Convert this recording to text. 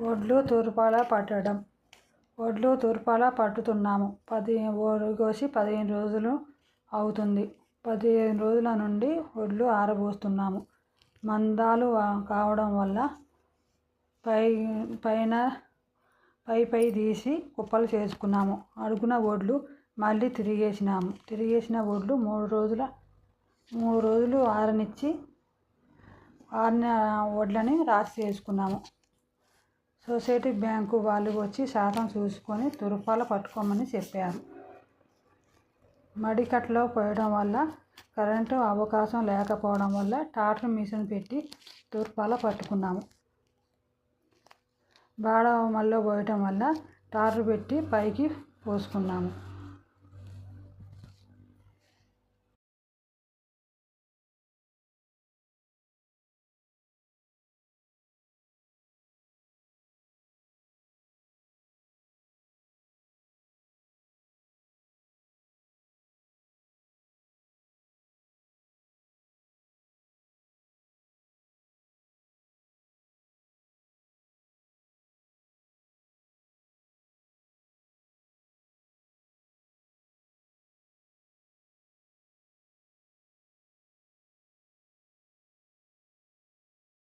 వడ్లు తూర్పాల పట్టడం. వడ్లు తూర్పాల పట్టుతున్నాము. 15 రోజులు అవుతుంది. 15 రోజుల నుండి వడ్లు ఆరబోస్తున్నాము. మందాలు కావడం వల్ల పై తీసి కుప్పలు చేసుకున్నాము. అడుగున వడ్లు మళ్ళీ తిరిగేసినాము. తిరిగేసిన వడ్లు 3 రోజులు ఆరనిచ్చి ఆరిన వడ్లని రాసి చేసుకున్నాము. సొసైటీ బ్యాంకు వాళ్ళు వచ్చి శాతం చూసుకొని తూర్పాల పట్టుకోమని చెప్పారు. మడికట్లో పోయడం వల్ల కరెంటు అవకాశం లేకపోవడం వల్ల ట్రాక్టర్ మిషన్ పెట్టి తూర్పాల పట్టుకున్నాము. బాడ మల్లో పోయటం వల్ల ట్రాక్టర్ పెట్టి పైకి పోసుకున్నాము.